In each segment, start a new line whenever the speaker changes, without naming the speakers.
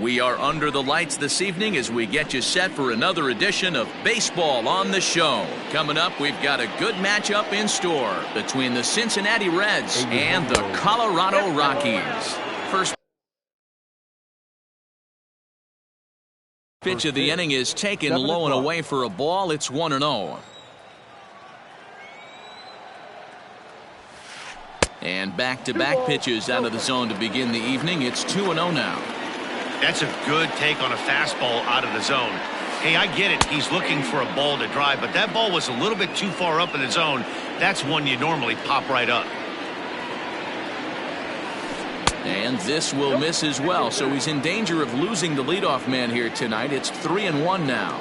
We are under the lights this evening as we get you set for another edition of Baseball on the Show. Coming up, we've got a good matchup in store between the Cincinnati Reds and the Colorado Rockies. First pitch of the inning is taken low and away for a ball. It's 1-0. And back-to-back pitches out of the zone to begin the evening. It's 2-0 now.
That's a good take on a fastball out of the zone. Hey, I get it. He's looking for a ball to drive, but that ball was a little bit too far up in the zone. That's one you normally pop right up.
And this will miss as well, so he's in danger of losing the leadoff man here tonight. It's 3-1 now.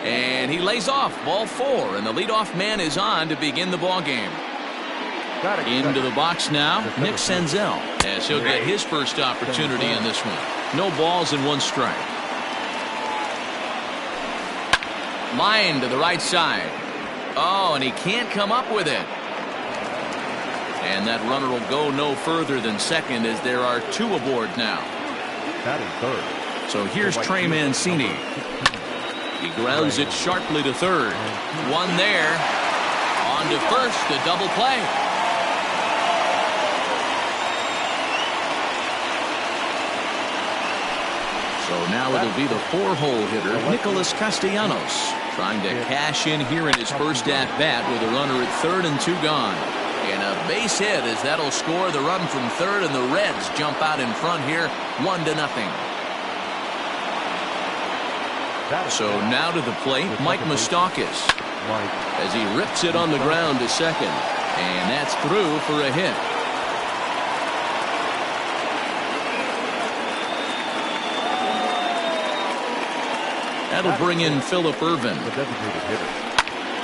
And he lays off, ball 4, and the leadoff man is on to begin the ball game. Into the box now, Nick Senzel, as he'll get his first opportunity in this one. No balls and 1 strike. Line to the right side. Oh, and he can't come up with it. And that runner will go no further than second as there are 2 aboard now. So here's Trey Mancini. He grounds it sharply to third. 1 there. On to first, a double play. So now it'll be the 4-hole hitter, Nicholas Castellanos, trying to cash in here in his first at-bat with a runner at third and 2 gone. And a base hit as that'll score the run from third, and the Reds jump out in front here 1-0. So now to the plate, Mike Moustakas, as he rips it on the ground to second. And that's through for a hit. That'll bring in Phillip Ervin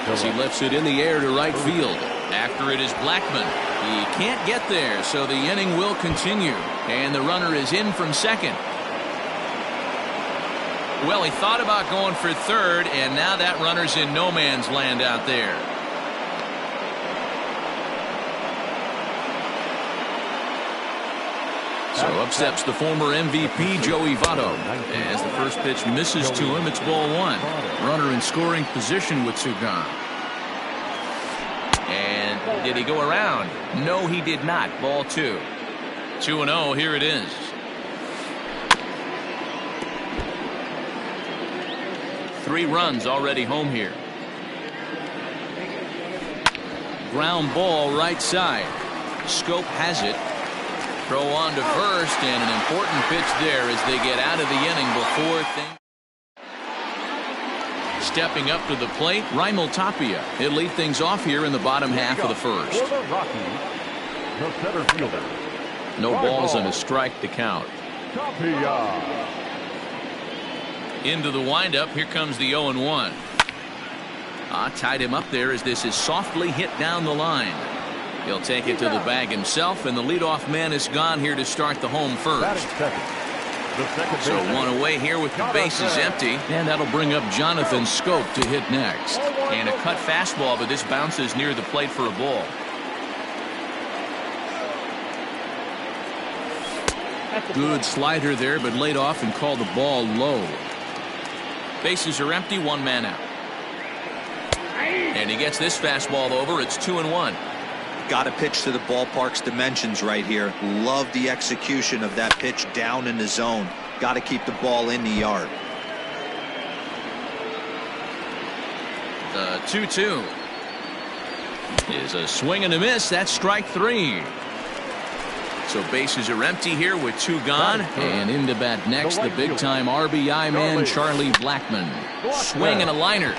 as he lifts it in the air to right field. After it is Blackman. He can't get there, so the inning will continue. And the runner is in from second. Well, he thought about going for third, and now that runner's in no man's land out there. So up steps the former MVP Joey Votto. As the first pitch misses to him, it's ball 1. Runner in scoring position with 2 gone. And did he go around? No, he did not. Ball 2. 2-0. Here it is. Three runs already home here. Ground ball right side. Scope has it. Throw on to first, and an important pitch there as they get out of the inning before things. Stepping up to the plate, Raimel Tapia. He'll lead things off here in the bottom half of the first. No balls and a strike to count. Into the windup. Here comes the 0-1. Tied him up there as this is softly hit down the line. He'll take it to the bag himself, and the leadoff man is gone here to start the home first. So 1 away here with the bases empty, and that'll bring up Jonathan Scope to hit next. And a cut fastball, but this bounces near the plate for a ball. Good slider there, but laid off and called the ball low. Bases are empty, 1 man out. And he gets this fastball over. It's 2-1.
Got to pitch to the ballpark's dimensions right here. Love the execution of that pitch down in the zone. Got to keep the ball in the yard.
The 2-2 is a swing and a miss. That's strike 3. So bases are empty here with 2 gone. And into bat next, the big-time RBI man, Charlie Blackman. Swing and a liner.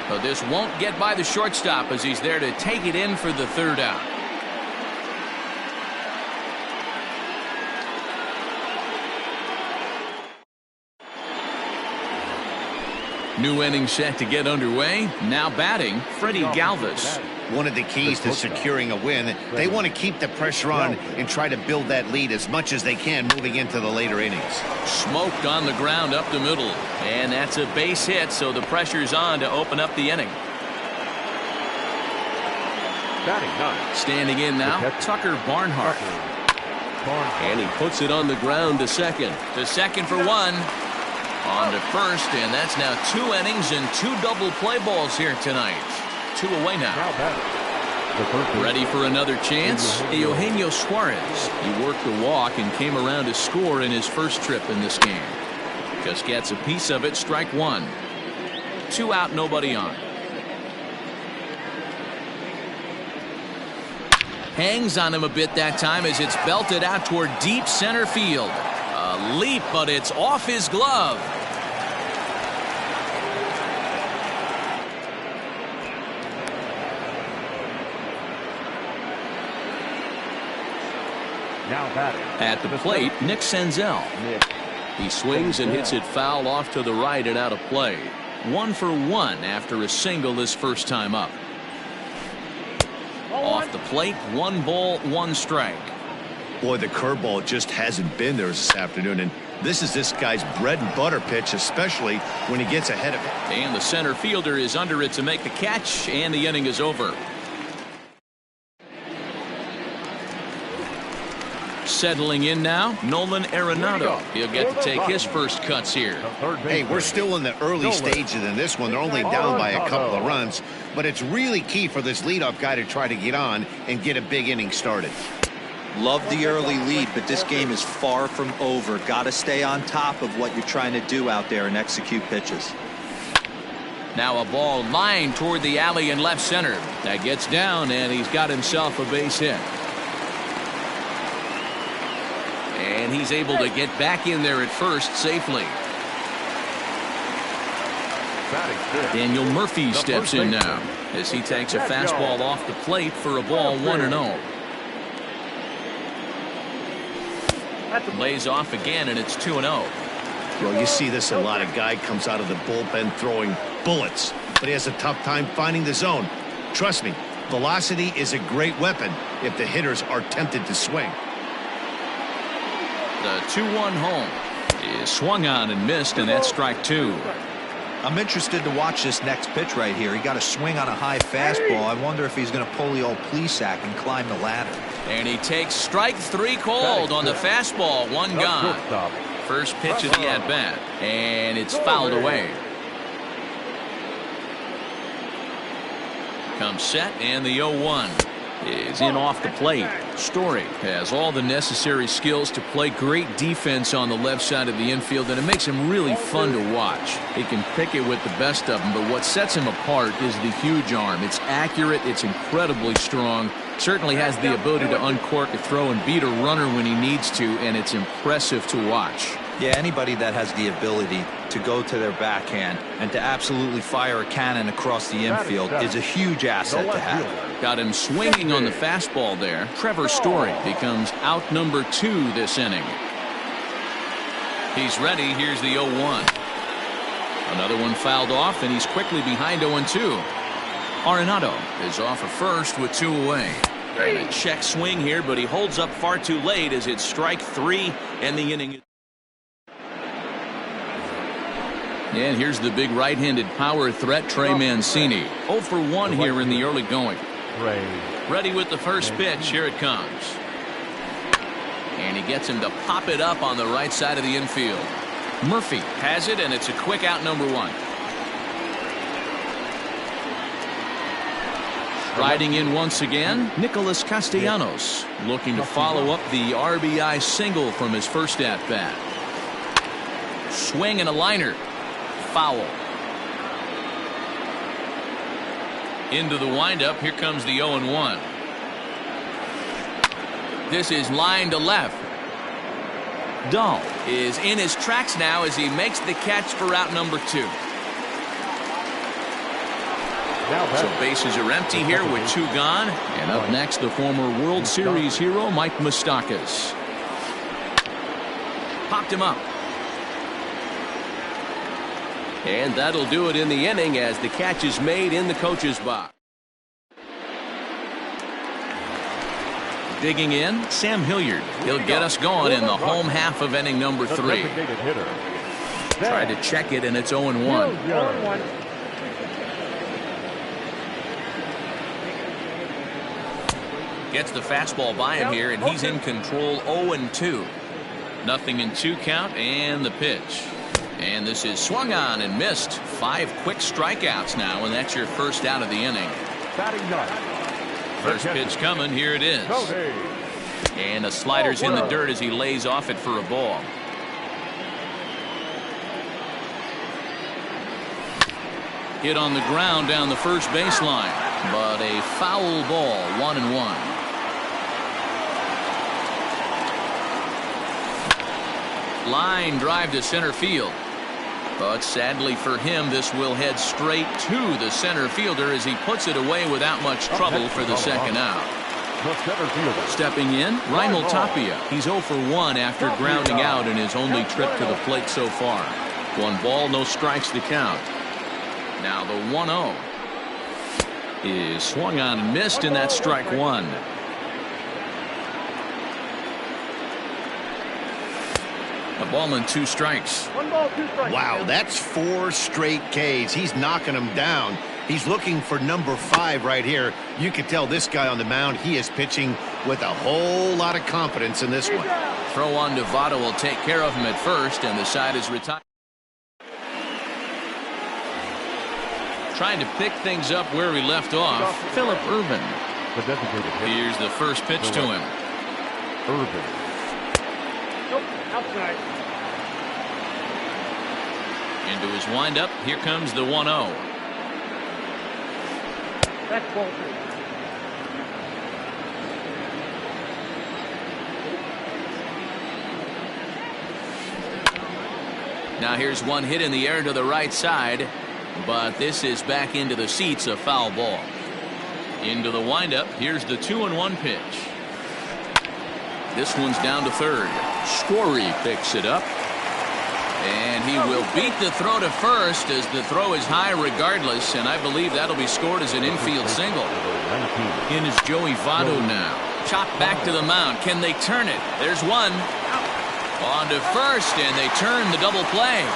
But this won't get by the shortstop as he's there to take it in for the 3rd out. New inning set to get underway. Now batting, Freddie Galvis.
One of the keys to securing a win, they want to keep the pressure on and try to build that lead as much as they can moving into the later innings.
Smoked on the ground up the middle. And that's a base hit, so the pressure's on to open up the inning. Standing in now, Tucker Barnhart. And he puts it on the ground to second. To second for one. On to first, and that's now 2 innings and 2 double play balls here tonight. 2 away now. Ready for another chance? Eugenio Suarez. He worked the walk and came around to score in his first trip in this game. Just gets a piece of it, strike 1. 2 out, nobody on. Hangs on him a bit that time as it's belted out toward deep center field. A leap, but it's off his glove. At the plate, Nick Senzel. He swings and hits it foul off to the right and out of play. 1 for 1 after a single his first time up. Off the plate, 1 ball, 1 strike.
Boy, the curveball just hasn't been there this afternoon, and this is this guy's bread and butter pitch, especially when he gets ahead of it.
And the center fielder is under it to make the catch, and the inning is over. Settling in now, Nolan Arenado. He'll get to take his first cuts here.
Hey, we're still in the early stages in this one. They're only down by a couple of runs, but it's really key for this leadoff guy to try to get on and get a big inning started.
Love the early lead, but this game is far from over. Got to stay on top of what you're trying to do out there and execute pitches.
Now a ball lined toward the alley in left center. That gets down, and he's got himself a base hit. And he's able to get back in there at first safely. Daniel Murphy steps in now as he takes a fastball off the plate for a ball 1-0. Lays off again, and it's 2-0.
Well, you see this a lot. A guy comes out of the bullpen throwing bullets, but he has a tough time finding the zone. Trust me, velocity is a great weapon if the hitters are tempted to swing.
The 2-1 home is swung on and missed, and that's strike 2.
I'm interested to watch this next pitch right here. He got a swing on a high fastball. I wonder if he's going to pull the old Plesac and climb the ladder.
And he takes strike 3 cold on the fastball. 1 gone. First pitch of the at-bat, and it's fouled away. Comes set, and the 0-1 is in off the plate. Story has all the necessary skills to play great defense on the left side of the infield, and it makes him really fun to watch. He can pick it with the best of them, but what sets him apart is the huge arm. It's accurate, it's incredibly strong, certainly has the ability to uncork a throw and beat a runner when he needs to, and it's impressive to watch.
Yeah, anybody that has the ability to go to their backhand and to absolutely fire a cannon across the infield is a huge asset to have.
Got him swinging on the fastball there. Trevor Story becomes out number 2 this inning. He's ready. Here's the 0-1. Another one fouled off, and he's quickly behind 0-2. Arenado is off of first with 2 away. And a check swing here, but he holds up far too late as it's strike 3, and the inning. And here's the big right-handed power threat, Trey Mancini. 0 for 1 here in the early going. Ready with the first pitch. Here it comes. And he gets him to pop it up on the right side of the infield. Murphy has it, and it's a quick out, number 1. Riding in once again, Nicholas Castellanos, looking to follow up the RBI single from his first at-bat. Swing and a liner. Foul. Into the windup. Here comes the 0-1. This is line to left. Dahl is in his tracks now as he makes the catch for out number 2. So bases are empty here with 2 gone. And up next, the former World Series hero, Mike Moustakas. Popped him up. And that'll do it in the inning as the catch is made in the coach's box. Digging in, Sam Hilliard. He'll get us going in the home half of inning number 3. Tried to check it, and it's 0-1. Gets the fastball by him here, and he's in control. 0-2. Nothing in 2 count, and the pitch. And this is swung on and missed. 5 quick strikeouts now, and that's your first out of the inning. First pitch coming. Here it is. And the slider's in the dirt as he lays off it for a ball. Hit on the ground down the first baseline, but a foul ball. 1-1. Line drive to center field. But sadly for him, this will head straight to the center fielder as he puts it away without much trouble for the second out. Stepping in, Raimel Tapia. He's 0 for 1 after grounding out in his only trip to the plate so far. 1 ball, no strikes to count. Now the 1-0 is swung on and missed, and that's strike 1. A ball and 2 strikes.
1 ball, 2 strikes.
Wow, that's 4 straight Ks. He's knocking them down. He's looking for number 5 right here. You can tell this guy on the mound, he is pitching with a whole lot of confidence in this one.
Throw on Nevada will take care of him at first, and the side is retired. Trying to pick things up where we left off, Phillip Urban. Here's the first pitch to him.
Urban. Nope, outside.
Into his windup, here comes the 1-0.
That's ball 3.
Now here's one hit in the air to the right side, but this is back into the seats, a foul ball. Into the windup, here's the 2-1 pitch. This one's down to third. Story picks it up, and he will beat the throw to first as the throw is high regardless, and I believe that'll be scored as an infield single. In is Joey Votto now. Chopped back to the mound. Can they turn it? There's one. On to first, and they turn the double play.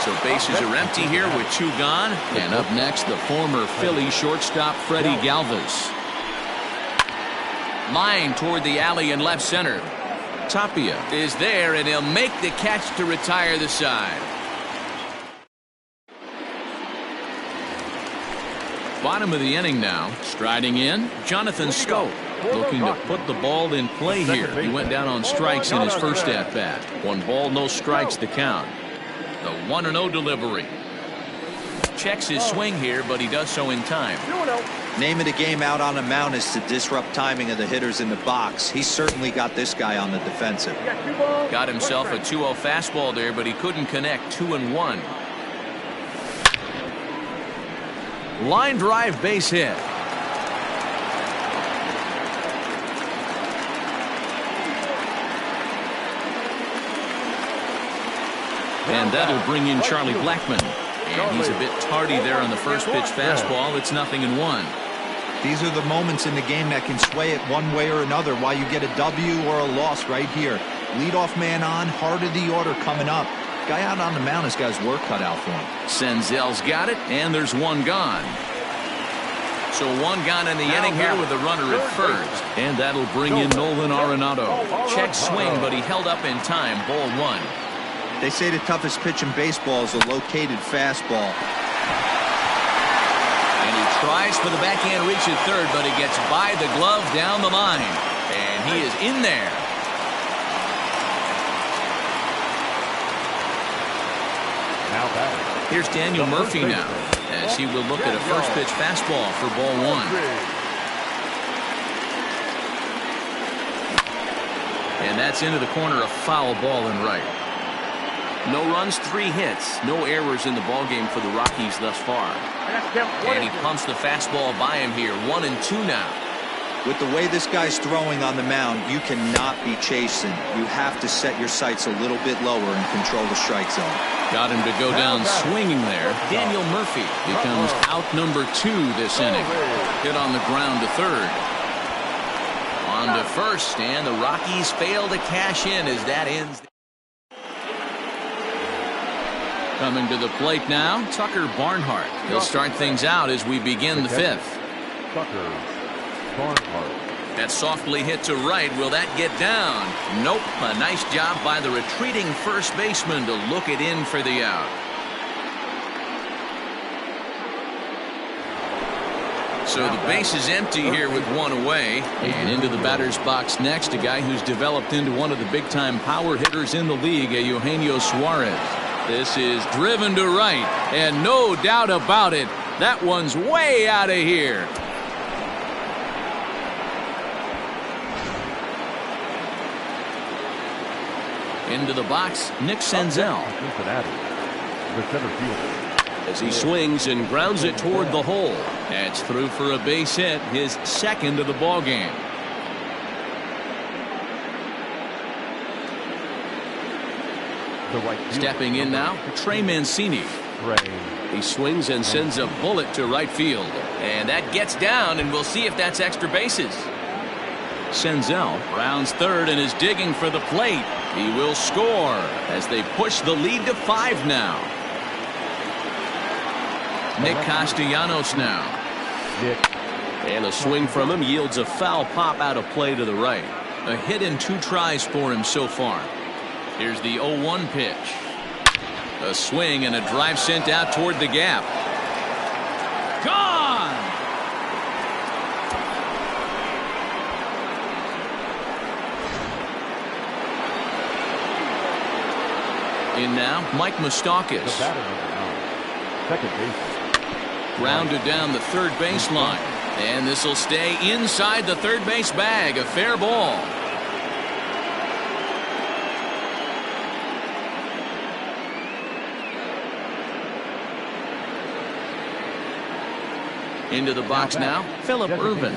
So bases are empty here with 2 gone. And up next, the former Philly shortstop Freddie Galvis. Line toward the alley in left center. Tapia is there, and he'll make the catch to retire the side. Bottom of the inning now. Striding in, Jonathan Scope. Looking to put the ball in play here. He went down on strikes in his first at-bat. 1 ball, no strikes to count. The 1-0 delivery. Checks his swing here, but he does so in time.
Name of the game out on the mound is to disrupt timing of the hitters in the box. He certainly got this guy on the defensive.
Got himself a 2-0 fastball there, but he couldn't connect. 2-1. Line drive base hit. And that'll bring in Charlie Blackmon. And he's a bit tardy there on the first pitch fastball. It's 0-1.
These are the moments in the game that can sway it one way or another, why you get a W or a loss right here. Leadoff man on, heart of the order coming up. Guy out on the mound has got his work cut out for him.
Senzel's got it, and there's 1 gone. So 1 gone in the inning here with the runner at first. And that'll bring in Nolan Arenado. Check swing, but he held up in time. Ball 1.
They say the toughest pitch in baseball is a located fastball.
And he tries for the backhand reach at third, but he gets by the glove down the line. And he is in there. Here's Daniel Murphy now, as he will look at a first pitch fastball for ball 1. And that's into the corner, a foul ball and right. No runs, 3 hits, no errors in the ballgame for the Rockies thus far. And he pumps the fastball by him here. 1-2 now.
With the way this guy's throwing on the mound, you cannot be chasing. You have to set your sights a little bit lower and control the strike zone.
Got him to go down swinging there. Daniel Murphy becomes out number 2 this inning. Hit on the ground to third. On to first, and the Rockies fail to cash in as that ends. Coming to the plate now, Tucker Barnhart. He'll start things out as we begin the 5th. That softly hit to right. Will that get down? Nope. A nice job by the retreating first baseman to look it in for the out. So the base is empty here with one away. And into the batter's box next, a guy who's developed into one of the big-time power hitters in the league, Eugenio Suarez. This is driven to right, and no doubt about it, that one's way out of here. Into the box, Nick Senzel. As he swings and grounds it toward the hole. That's through for a base hit, his second of the ball game. Stepping in now, Trey Mancini. He swings and sends a bullet to right field. And that gets down, and we'll see if that's extra bases. Senzel rounds third and is digging for the plate. He will score as they push the lead to 5 now. Nick Castellanos now. And a swing from him yields a foul pop out of play to the right. A hit in 2 tries for him so far. Here's the 0-1 pitch. A swing and a drive sent out toward the gap. Gone! In now, Mike Moustakas.
Second base.
Grounded down the third baseline. And this will stay inside the third base bag. A fair ball. Into the box now, Phillip Ervin.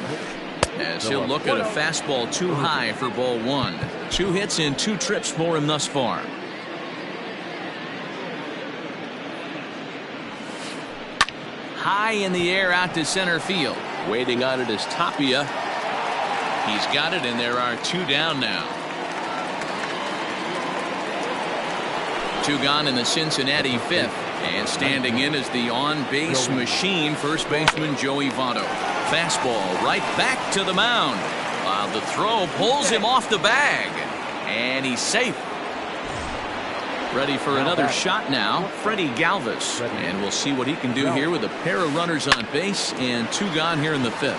As he'll look at a fastball too high for ball 1. 2 hits in 2 trips for him thus far. High in the air out to center field. Waiting on it is Tapia. He's got it, and there are 2 down now. 2 gone in the Cincinnati 5th. And standing in is the on-base machine, first baseman Joey Votto. Fastball right back to the mound. While the throw pulls him off the bag. And he's safe. Ready for another shot now, Freddie Galvis. And we'll see what he can do here with a pair of runners on base and 2 gone here in the 5th.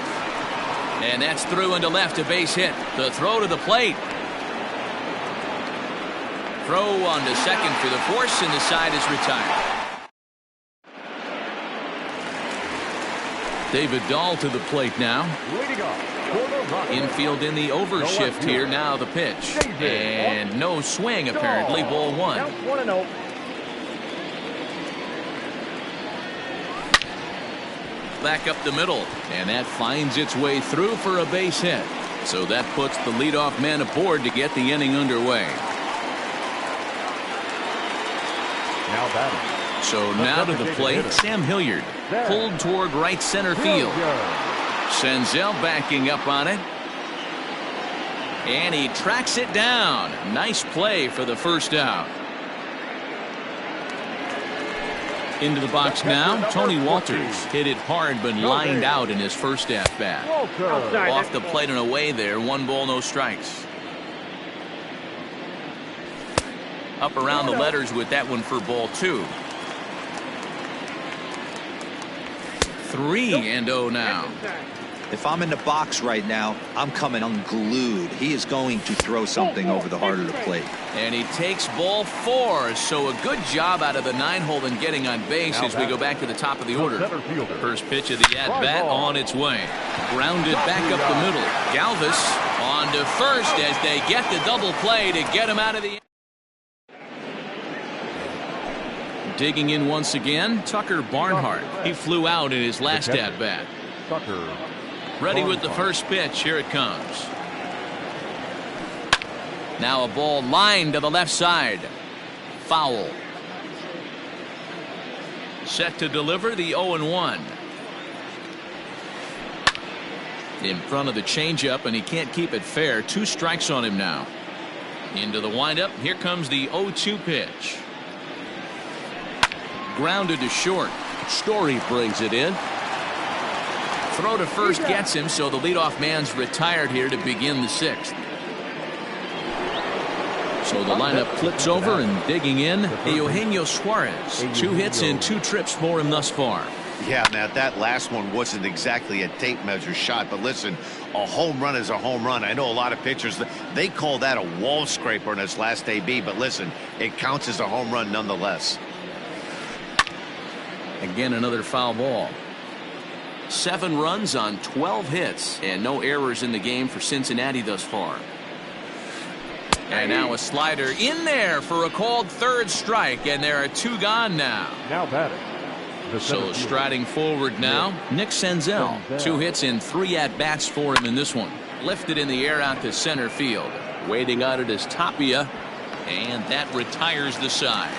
And that's through into left, a base hit. The throw to the plate. Throw on to second for the force, and the side is retired. David Dahl to the plate now. Infield in the overshift here. Now the pitch. And no swing, apparently. Ball 1. Back up the middle. And that finds its way through for a base hit. So that puts the leadoff man aboard to get the inning underway.
Now batting.
So now to the plate, Sam Hilliard. Pulled toward right center field. Senzel backing up on it. And he tracks it down. Nice play for the first out. Into the box now, Tony Walters. Hit it hard but lined out in his first at-bat. Off the plate and away there. 1 ball, no strikes. Up around the letters with that one for ball 2. 3-0 now.
If I'm in the box right now, I'm coming unglued. He is going to throw something over the heart of the plate.
And he takes ball 4. So a good job out of the 9-hole in getting on base as we go back to the top of the order. First pitch of the at-bat on its way. Grounded back up the middle. Galvis on to first as they get the double play to get him out of the. Digging in once again, Tucker Barnhart. He flew out in his last at-bat. Ready with the first pitch. Here it comes. Now a ball lined to the left side. Foul. Set to deliver the 0-1. In front of the changeup, and he can't keep it fair. 2 strikes on him now. Into the windup. Here comes the 0-2 pitch. Grounded to short. Story brings it in. throw to first gets him, so the leadoff man's retired here to begin the sixth. So the lineup flips over, and digging in, Eugenio Suarez. 2 hits and 2 trips for him thus far.
Yeah, Matt, that last one wasn't exactly a tape measure shot, but listen, a home run is a home run. I know a lot of pitchers, they call that a wall scraper in his last AB, but listen, it counts as a home run nonetheless.
Again, another foul ball. 7 runs on 12 hits, and no errors in the game for Cincinnati thus far. And now a slider in there for a called third strike, and there are 2 gone now.
Now batting.
So striding forward now, Nick Senzel. 2 hits and 3 at-bats for him in this one. Lifted in the air out to center field. Waiting on it is Tapia, and that retires the side.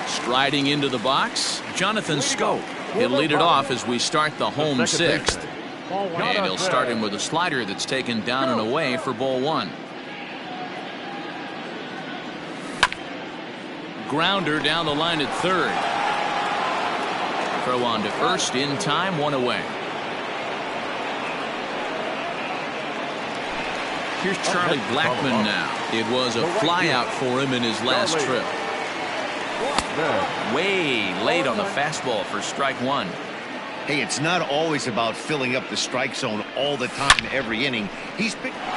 Striding into the box, Jonathan Scope. He'll lead it off as we start the home sixth. And he'll start him with a slider that's taken down and away for ball 1. Grounder down the line at third. Throw on to first in time, 1 away. Here's Charlie Blackmon now. It was a flyout for him in his last trip. Way late on the fastball for strike 1.
Hey, it's not always about filling up the strike zone all the time every inning. He's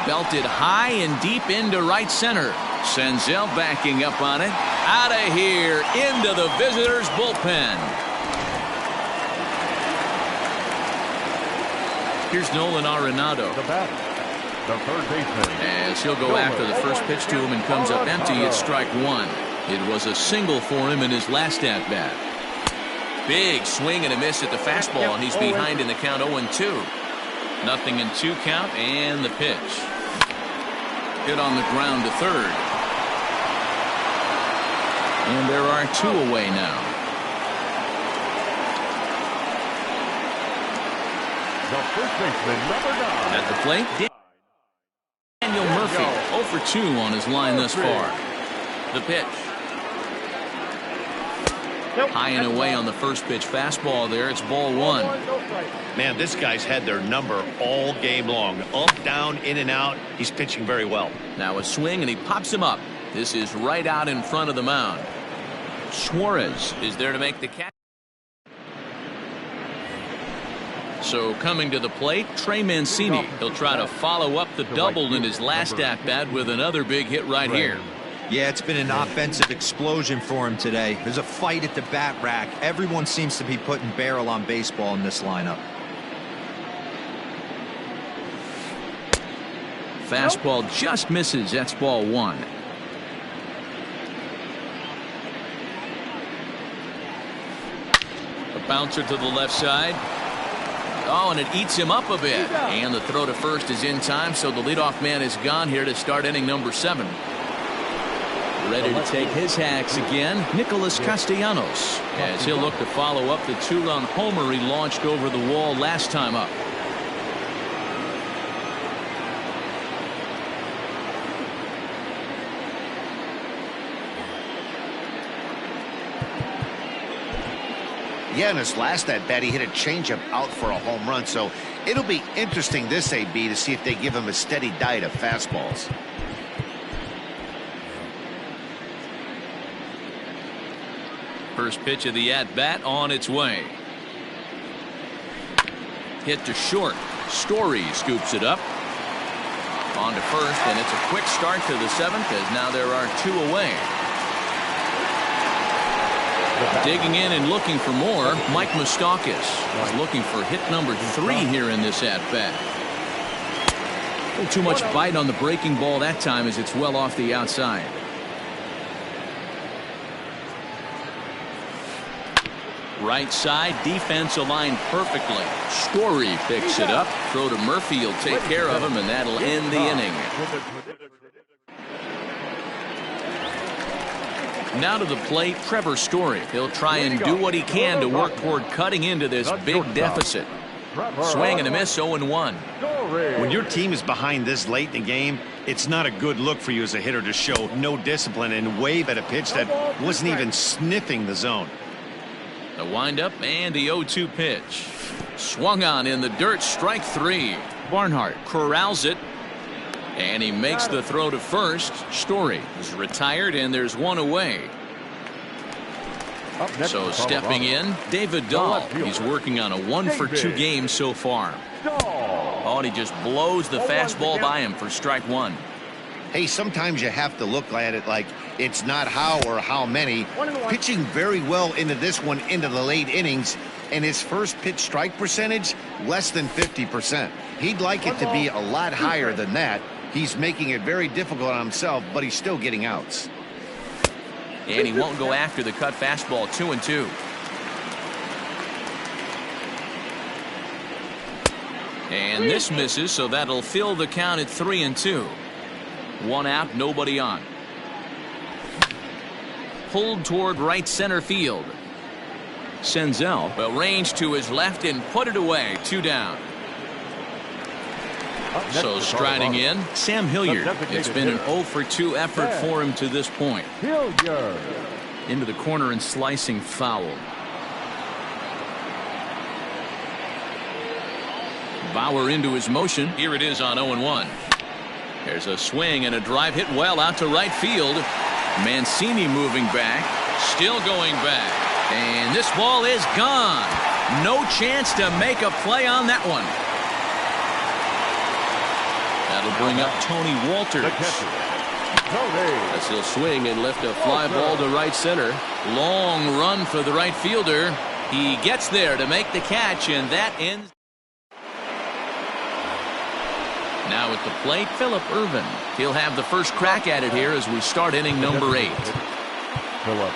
belted high and deep into right center. Senzel backing up on it. Out of here into the visitors' bullpen. Here's Nolan Arenado.
The batter, the third baseman.
As he'll go after the first pitch to him and comes up empty at strike 1. It was a single for him in his last at-bat. Big swing and a miss at the fastball, and he's behind in the count 0-2. 0-2 count, and the pitch. Hit on the ground to third. And there are 2 away now.
The first baseman, number 9.
At the plate, Daniel Murphy, 0 for 2 on his line thus far. The pitch. High and away on the first pitch fastball there. It's ball 1.
Man, this guy's had their number all game long. Up, down, in and out. He's pitching very well.
Now a swing, and he pops him up. This is right out in front of the mound. Suarez is there to make the catch. So coming to the plate, Trey Mancini. He'll try to follow up the double in his last at-bat with another big hit right here.
Yeah, it's been an offensive explosion for him today. There's a fight at the bat rack. Everyone seems to be putting barrel on baseball in this lineup.
Fastball just misses. That's ball 1. A bouncer to the left side. Oh, and it eats him up a bit. And the throw to first is in time, so the leadoff man is gone here to start inning number 7. Ready to take his hacks again, Nicholas Castellanos, as he'll look to follow up the 2-run homer he launched over the wall last time up.
Yeah, in his last at-bat, he hit a changeup out for a home run, so it'll be interesting this AB to see if they give him a steady diet of fastballs.
First pitch of the at-bat on its way. Hit to short. Story scoops it up. On to first, and it's a quick start to the 7th as now there are 2 away. Digging in and looking for more, Mike Moustakas is looking for hit number 3 here in this at-bat. A little too much bite on the breaking ball that time as it's well off the outside. Right side, defense aligned perfectly. Story picks it up. Throw to Murphy, will take care of him, and that'll end the inning. Now to the plate, Trevor Story. He'll try and do what he can to work toward cutting into this big deficit. Swing and a miss, 0-1.
When your team is behind this late in the game, it's not a good look for you as a hitter to show no discipline and wave at a pitch that wasn't even sniffing the zone.
The windup and the 0-2 pitch. Swung on in the dirt, strike 3. Barnhart corrals it, and he makes the throw to first. Story is retired, and there's one away. So stepping in, David Dahl. He's working on a 1-for-2 game so far. Oh, and he just blows the fastball by him for strike 1.
Hey, sometimes you have to look at it like it's not how or how many. Pitching very well into this one into the late innings, and his first pitch strike percentage less than 50%. He'd like it to be a lot higher than that. He's making it very difficult on himself, but he's still getting outs.
And he won't go after the cut fastball. 2-2. And this misses, so that'll fill the count at 3-2. 1 out, nobody on. Pulled toward right center field. Senzel will range to his left and put it away. 2 down. So striding in, Sam Hilliard. It's been an 0-for-2 effort for him to this point. Into the corner and slicing foul. Bauer into his motion. Here it is on 0-1. There's a swing and a drive hit well out to right field. Mancini moving back, still going back, and this ball is gone. No chance to make a play on that one. That'll bring up Tony Walters. As he'll swing and lift a fly ball to right center. Long run for the right fielder. He gets there to make the catch, and that ends. Now at the plate, Phillip Ervin. He'll have the first crack at it here as we start inning number 8.
Phillip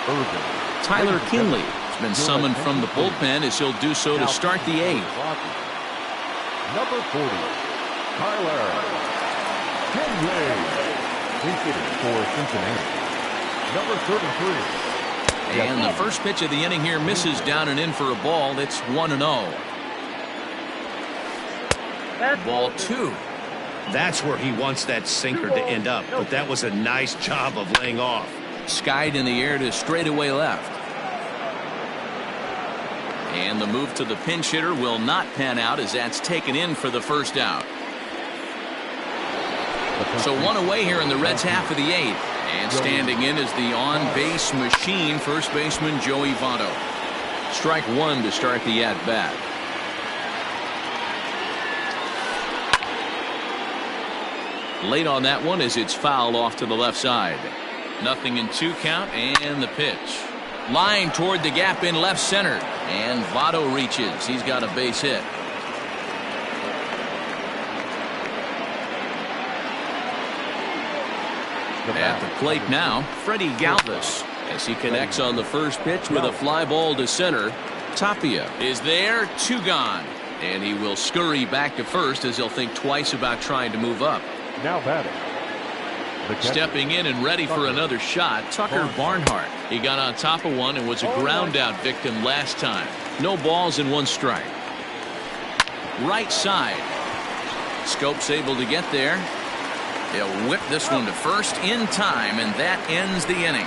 Ervin.
Tyler Kinley has been summoned from the bullpen as he'll do so to start the 8th.
Number 40, Tyler Kinley. For Cincinnati. Number 33.
And the first pitch of the inning here misses down and in for a ball. It's 1-0. Ball 2.
That's where he wants that sinker to end up, but that was a nice job of laying off.
Skied in the air to straightaway left. And the move to the pinch hitter will not pan out as that's taken in for the first out. So 1 away here in the Reds' half of the 8th. And standing in is the on-base machine, first baseman Joey Votto. Strike 1 to start the at-bat. Late on that one as it's fouled off to the left side. 0-2 count, and the pitch. Line toward the gap in left center. And Votto reaches. He's got a base hit. At the plate now, Freddie Galvis, as he connects on the first pitch with a fly ball to center. Tapia is there, 2 gone. And he will scurry back to first as he'll think twice about trying to move up.
Now batting.
Stepping in and ready for another shot, Tucker Barnhart. He got on top of one and was a ground out victim last time. No balls and 1 strike. Right side. Scope's able to get there. He'll whip this one to first in time, and that ends the inning.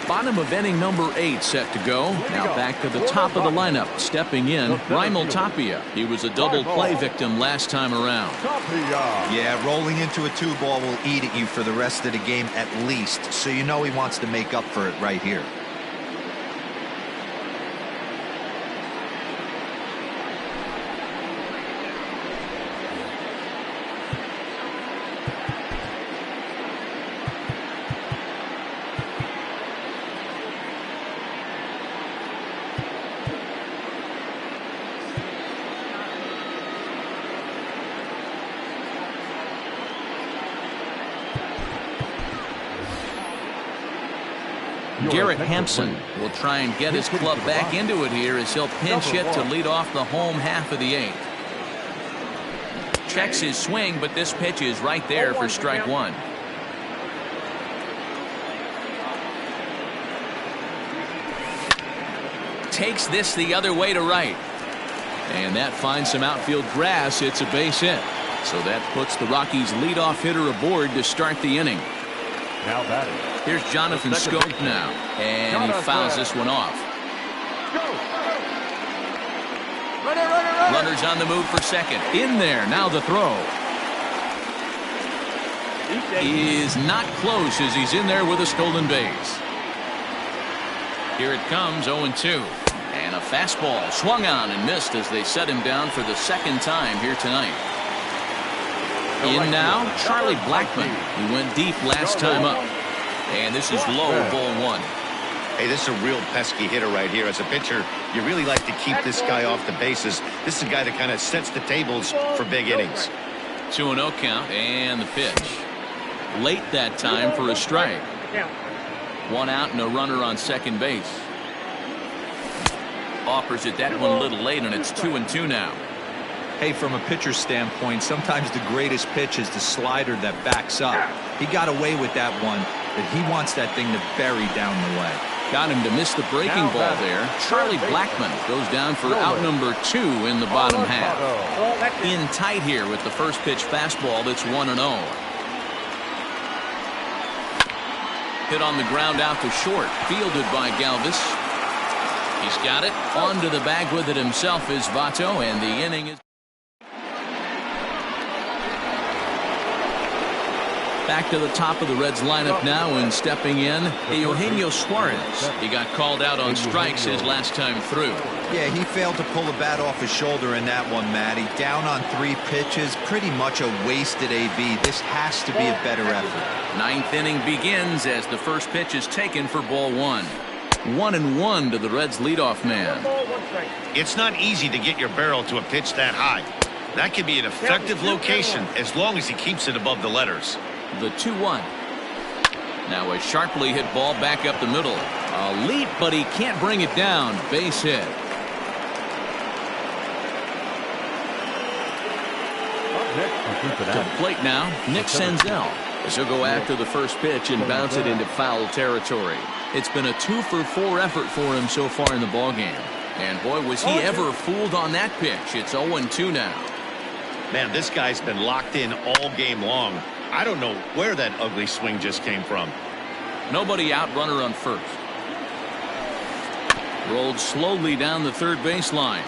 Bottom of inning number 8 set to go. Now back to the top of the lineup. Stepping in, Raimel Tapia. He was a double play victim last time around.
Yeah, rolling into a 2-ball will eat at you for the rest of the game at least. So you know he wants to make up for it right here.
Garrett Hampson will try and get his club back into it here as he'll pinch hit to lead off the home half of the 8th. Checks his swing, but this pitch is right there for strike 1. takes this the other way to right. And that finds some outfield grass. It's a base hit. So that puts the Rockies' leadoff hitter aboard to start the inning.
Now batting.
Here's Jonathan Scope now. And he fouls this one off. Runners on the move for second. In there. Now the throw. Is not close as he's in there with a stolen base. Here it comes, 0-2. And a fastball swung on and missed as they set him down for the second time here tonight. In now, Charlie Blackmon. He went deep last time up. And this is low, ball one.
Hey, this is a real pesky hitter right here. As a pitcher, you really like to keep this guy off the bases. This is a guy that kind of sets the tables for big innings.
2-0 count and the pitch. Late that time for a strike. One out and a runner on second base. Offers it that one a little late, and it's 2-2 now.
Hey, from a pitcher's standpoint, sometimes the greatest pitch is the slider that backs up. He got away with that one, but he wants that thing to bury down the leg.
Got him to miss the breaking ball there. Charlie Blackmon goes down for out number 2 in the bottom half. In tight here with the first pitch fastball. That's 1-0. Hit on the ground out to short. Fielded by Galvis. He's got it. Onto the bag with it himself is Votto, and the inning is back to the top of the Reds lineup now, and stepping in, Eugenio Suarez. He got called out on strikes his last time through.
Yeah, he failed to pull the bat off his shoulder in that one, Matty. Down on 3 pitches, pretty much a wasted AB. This has to be a better effort.
Ninth inning begins as the first pitch is taken for ball 1. 1-1 to the Reds leadoff man.
It's not easy to get your barrel to a pitch that high. That could be an effective location as long as he keeps it above the letters.
The 2-1. Now a sharply hit ball back up the middle. A leap, but he can't bring it down. Base hit. To the plate now, Nick Senzel. As he'll go after the first pitch and bounce it into foul territory. It's been a 2-for-4 effort for him so far in the ballgame. And boy, was he ever fooled on that pitch. It's 0-2 now.
Man, this guy's been locked in all game long. I don't know where that ugly swing just came from.
Nobody out, runner on first. Rolled slowly down the third baseline.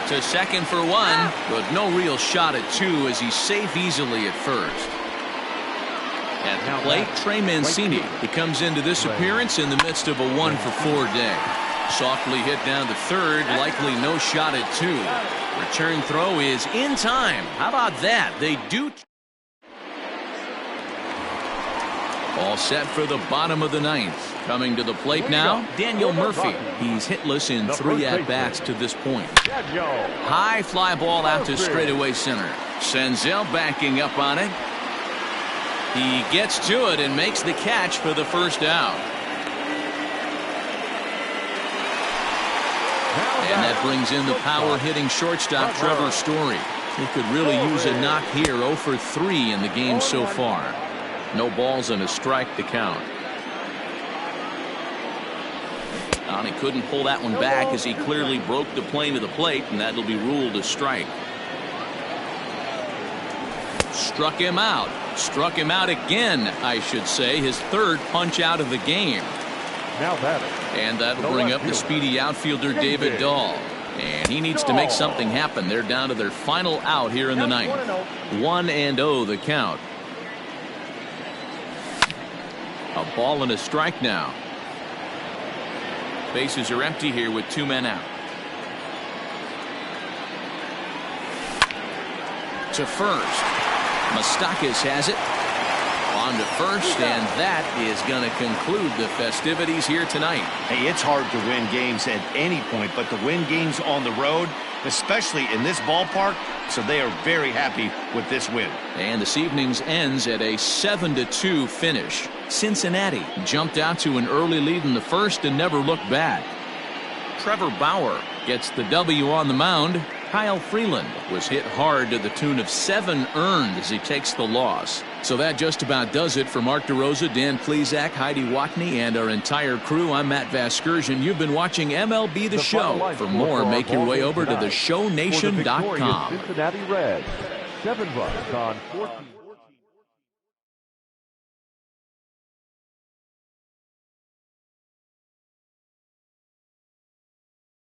To second for 1, but no real shot at 2 as he's safe easily at first. At the plate, Trey Mancini. He comes into this appearance in the midst of a 1-for-4 day. Softly hit down to third, likely no shot at 2. Return throw is in time. How about that? They do. All set for the bottom of the 9th. Coming to the plate now, Daniel Murphy. He's hitless in 3 at-bats to this point. High fly ball out to straightaway center. Senzel backing up on it. He gets to it and makes the catch for the first out. And that brings in the power-hitting shortstop Trevor Story. He could really use a knock here. 0 for 3 in the game so far. No balls and a strike to count. And he couldn't pull that one back as he clearly broke the plane of the plate, and that'll be ruled a strike. Struck him out. Struck him out again, I should say. His 3rd punch out of the game.
Now batting.
And that'll bring up the speedy outfielder David Dahl. And he needs to make something happen. They're down to their final out here in the 9th. 1-0 the count. A ball and a strike now. Bases are empty here with 2 men out. To first. Moustakas has it. On to first, and that is going to conclude the festivities here tonight.
Hey, it's hard to win games at any point, but to win games on the road, especially in this ballpark, so they are very happy with this win.
And this evening's ends at a 7-2 finish. Cincinnati jumped out to an early lead in the first and never looked back. Trevor Bauer gets the W on the mound. Kyle Freeland was hit hard to the tune of 7 earned as he takes the loss. So that just about does it for Mark DeRosa, Dan Plesac, Heidi Watney, and our entire crew. I'm Matt Vasgersian. You've been watching MLB The Show. For more, make your way over to theshownation.com.
Cincinnati Reds, 7 runs on 14.